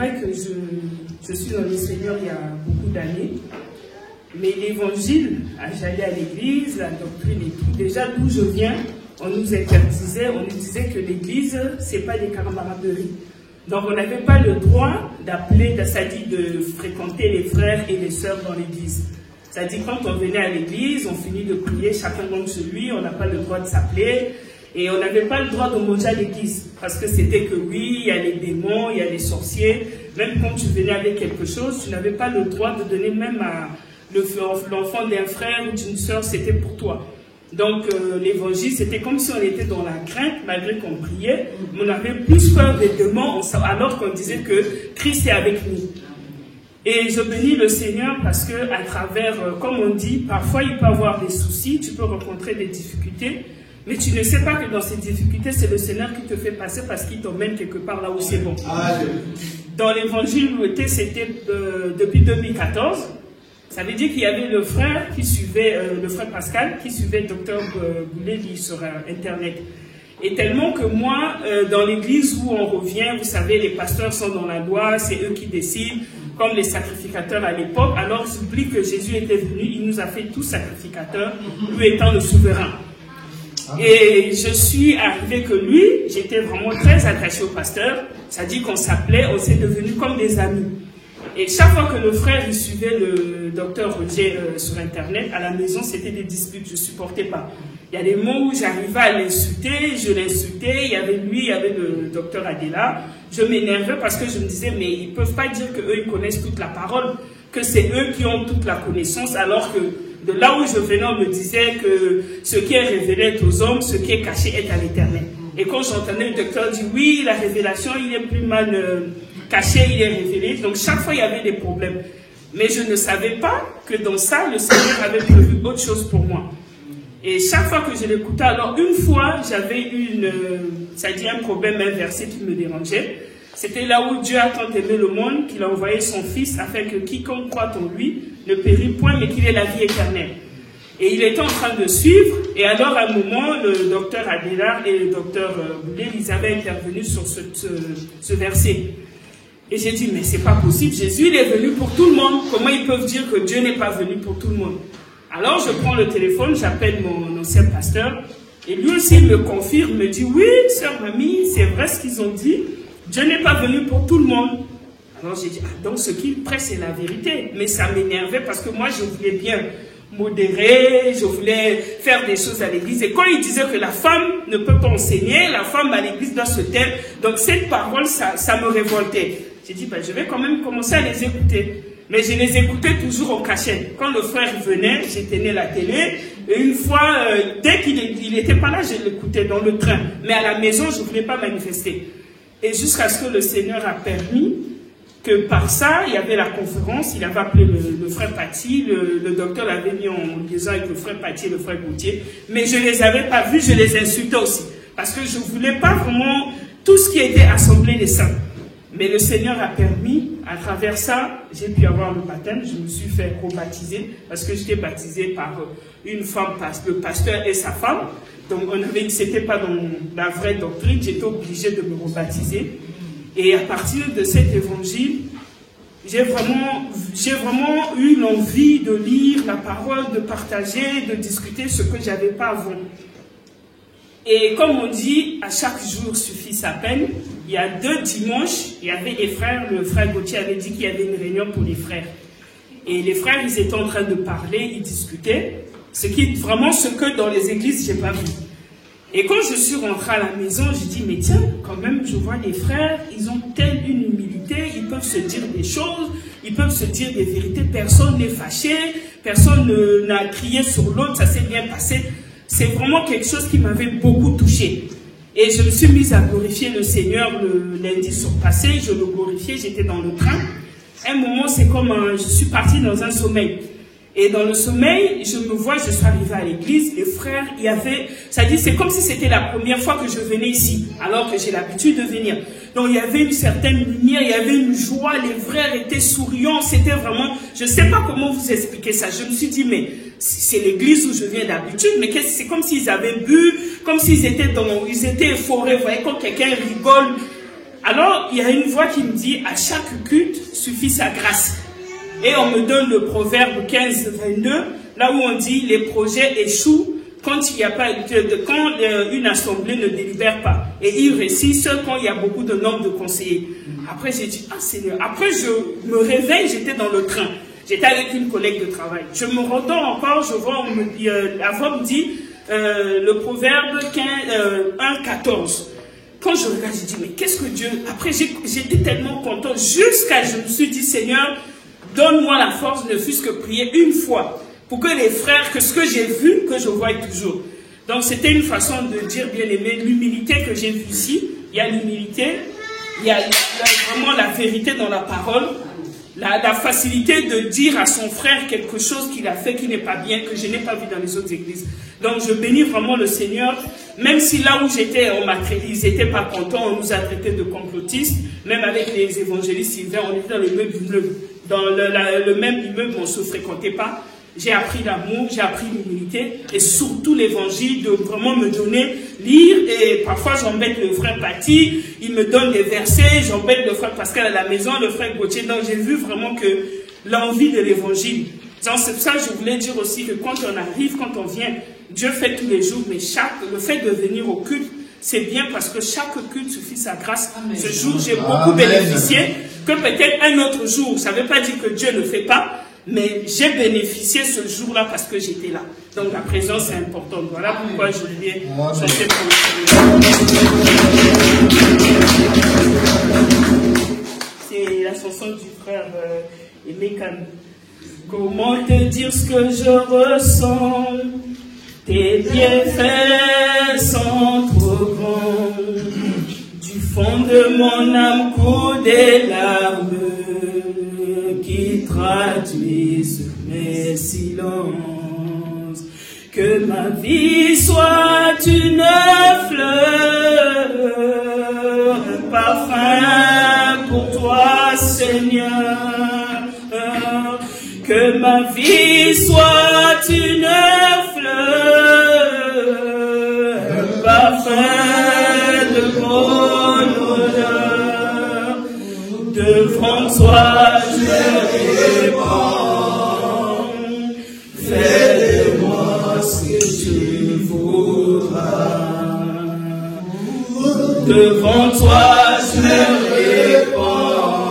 vrai que je suis dans le Seigneur il y a beaucoup d'années, mais l'évangile, j'allais à l'église, la doctrine et tout, déjà d'où je viens, on nous interdisait, on nous disait que l'église, c'est pas des camaraderies. Donc on n'avait pas le droit d'appeler, c'est-à-dire de fréquenter les frères et les sœurs dans l'église. C'est-à-dire quand on venait à l'église, on finit de prier, chacun monte chez lui, on n'a pas le droit de s'appeler. Et on n'avait pas le droit de manger à l'église, parce que c'était que oui, il y a les démons, il y a les sorciers. Même quand tu venais avec quelque chose, tu n'avais pas le droit de donner même à l'enfant d'un frère ou d'une sœur, c'était pour toi. Donc l'évangile, c'était comme si on était dans la crainte, malgré qu'on priait, mais on avait plus peur des démons, alors qu'on disait que Christ est avec nous. Et je bénis le Seigneur parce que à travers, comme on dit, parfois il peut y avoir des soucis, tu peux rencontrer des difficultés, mais tu ne sais pas que dans ces difficultés, c'est le Seigneur qui te fait passer parce qu'il t'emmène quelque part là où c'est bon. Dans l'évangile où c'était depuis 2014, ça veut dire qu'il y avait le frère qui suivait, le frère Pascal, qui suivait Dr Boulet sur Internet. Et tellement que moi, dans l'église où on revient, vous savez, les pasteurs sont dans la loi, c'est eux qui décident, comme les sacrificateurs à l'époque. Alors j'oublie que Jésus était venu, il nous a fait tous sacrificateurs, lui étant le souverain. Et je suis arrivé que lui, j'étais vraiment très attaché au pasteur, ça dit qu'on s'appelait, on s'est devenus comme des amis. Et chaque fois que le frère il suivait le docteur Roger sur Internet, à la maison, c'était des disputes, je ne supportais pas. Il y a des mots où j'arrivais à l'insulter, je l'insultais, il y avait lui, il y avait le docteur Adela. Je m'énervais parce que je me disais, mais ils ne peuvent pas dire qu'eux, ils connaissent toute la parole, que c'est eux qui ont toute la connaissance, alors que de là où je venais, on me disait que ce qui est révélé est aux hommes, ce qui est caché est à l'Éternel. Et quand j'entendais le docteur dire, oui, la révélation, il est plus mal caché, il est révélé. Donc chaque fois, il y avait des problèmes. Mais je ne savais pas que dans ça, le Seigneur avait prévu autre chose pour moi. Et chaque fois que je l'écoutais, alors une fois, j'avais ça dit un problème, un verset qui me dérangeait. C'était là où Dieu a tant aimé le monde qu'il a envoyé son Fils afin que quiconque croit en lui ne périsse point, mais qu'il ait la vie éternelle. Et il était en train de suivre, et alors à un moment, le docteur Adélard et le docteur Boulet, ils avaient intervenu sur ce verset. Et j'ai dit, mais c'est pas possible, Jésus il est venu pour tout le monde. Comment ils peuvent dire que Dieu n'est pas venu pour tout le monde? Alors je prends le téléphone, j'appelle mon ancien pasteur, et lui aussi il me confirme, me dit, oui, sœur Mamie, c'est vrai ce qu'ils ont dit, Dieu n'est pas venu pour tout le monde. Alors j'ai dit, ah, donc ce qu'il prêche c'est la vérité. Mais ça m'énervait parce que moi je voulais bien modérer, je voulais faire des choses à l'église. Et quand il disait que la femme ne peut pas enseigner, la femme à l'église doit se taire, donc cette parole, ça me révoltait. J'ai dit, ben, je vais quand même commencer à les écouter. Mais je les écoutais toujours en cachette. Quand le frère venait, j'éteignais la télé. Et une fois, dès qu'il n'était pas là, je l'écoutais dans le train. Mais à la maison, je ne voulais pas manifester. Et jusqu'à ce que le Seigneur a permis que par ça, il y avait la conférence, il avait appelé le frère Paty, le docteur l'avait mis en liaison avec le frère Paty et le frère Gauthier. Mais je ne les avais pas vus, je les insultais aussi. Parce que je ne voulais pas vraiment tout ce qui était assemblée des saints. Mais le Seigneur a permis, à travers ça, j'ai pu avoir le baptême, je me suis fait rebaptiser, parce que j'étais baptisé par une femme, le pasteur et sa femme. Donc c'était pas dans la vraie doctrine, j'étais obligé de me rebaptiser. Et à partir de cet évangile, j'ai vraiment eu l'envie de lire la parole, de partager, de discuter ce que j'avais pas avant. Et comme on dit, à chaque jour suffit sa peine. Il y a 2 dimanches, il y avait des frères, le frère Gauthier avait dit qu'il y avait une réunion pour les frères. Et les frères, ils étaient en train de parler, ils discutaient, vraiment ce que dans les églises, je n'ai pas vu. Et quand je suis rentrée à la maison, j'ai dit, mais tiens, quand même, je vois les frères, ils ont telle une humilité, ils peuvent se dire des choses, ils peuvent se dire des vérités, personne n'est fâché, personne n'a crié sur l'autre, ça s'est bien passé. C'est vraiment quelque chose qui m'avait beaucoup touchée. Et je me suis mise à glorifier le Seigneur le lundi surpassé, je le glorifiais, j'étais dans le train. Un moment, c'est comme je suis partie dans un sommeil. Et dans le sommeil, je me vois, je suis arrivée à l'église, les frères, il y avait, ça dit, c'est comme si c'était la première fois que je venais ici, alors que j'ai l'habitude de venir. Donc il y avait une certaine lumière, il y avait une joie, les frères étaient souriants, c'était vraiment, je ne sais pas comment vous expliquer ça. Je me suis dit, mais c'est l'église où je viens d'habitude, mais c'est comme s'ils avaient bu, comme s'ils étaient euphorés, vous voyez, quand quelqu'un rigole. Alors, il y a une voix qui me dit, à chaque culte suffit sa grâce. Et on me donne le proverbe 15-22, là où on dit, les projets échouent quand il n'y a pas quand une assemblée ne délibère pas. Et ils réussissent quand il y a beaucoup de nombre de conseillers. Après, j'ai dit, ah Seigneur. Après, je me réveille, j'étais dans le train. J'étais avec une collègue de travail. Je me rendors encore, je vois, la voix me dit, le proverbe 1-14. Quand je regarde, j'ai dit, mais qu'est-ce que Dieu... Après, j'étais tellement content, jusqu'à je me suis dit, Seigneur, donne-moi la force, ne fût-ce que prier une fois, pour que les frères, que ce que j'ai vu, que je voie toujours. Donc, c'était une façon de dire, bien aimé, l'humilité que j'ai vue ici. Il y a l'humilité, il y a vraiment la vérité dans la parole, la facilité de dire à son frère quelque chose qu'il a fait qui n'est pas bien, que je n'ai pas vu dans les autres églises. Donc, je bénis vraiment le Seigneur, même si là où j'étais, ils n'étaient pas contents, on nous a traités de complotistes, même avec les évangélistes Sylvain, on était dans le même immeuble. Dans le même immeuble, on ne se fréquentait pas. J'ai appris l'amour, j'ai appris l'humilité et surtout l'évangile, de vraiment me donner, lire, et parfois j'embête le frère Paty, il me donne des versets, j'embête le frère Pascal à la maison, le frère Gauthier. Donc j'ai vu vraiment que l'envie de l'évangile. C'est pour ça que je voulais dire aussi que quand on arrive, quand on vient, Dieu fait tous les jours, mais le fait de venir au culte, c'est bien parce que chaque culte suffit sa grâce. Amen. Ce jour, j'ai beaucoup bénéficié, que peut-être un autre jour, ça ne veut pas dire que Dieu ne fait pas, mais j'ai bénéficié ce jour-là parce que j'étais là. Donc la présence est importante. Voilà pourquoi je voulais chanter pour le Seigneur. C'est la chanson du frère Aimé Kane. Comment te dire ce que je ressens? Tes bienfaits sont trop grands. Du fond de mon âme coulent des larmes qui traduisent mes silences. Que ma vie soit une fleur, un parfum pour toi, Seigneur. Que ma vie soit une fleur, un parfum de bonne odeur. Devant toi je répands, fais de moi ce que tu voudras. Devant toi je répands,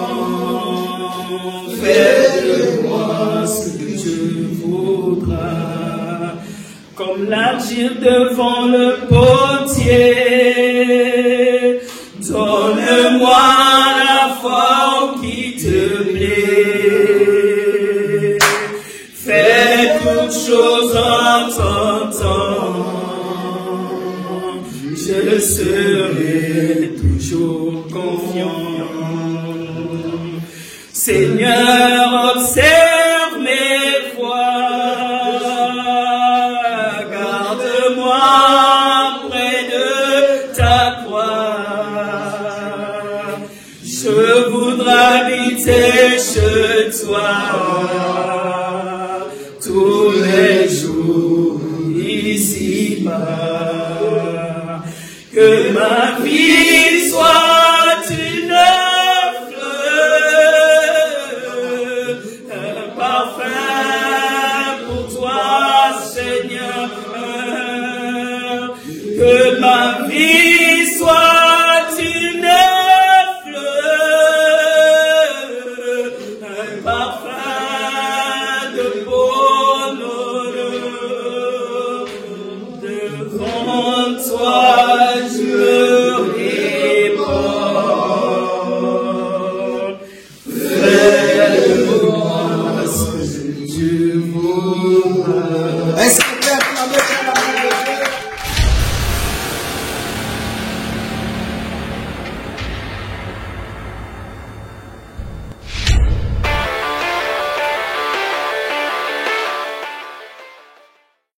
fais de moi ce que tu voudras. Comme l'argile devant le potier, donne-moi la forme qui te plaît. Fais toutes choses en ton temps. Je serai toujours confiant. Seigneur, observe mes voies. Garde-moi près de ta croix. Je voudrais habiter chez toi tous les jours ici-bas. Que ma vie soit une fleur, un parfum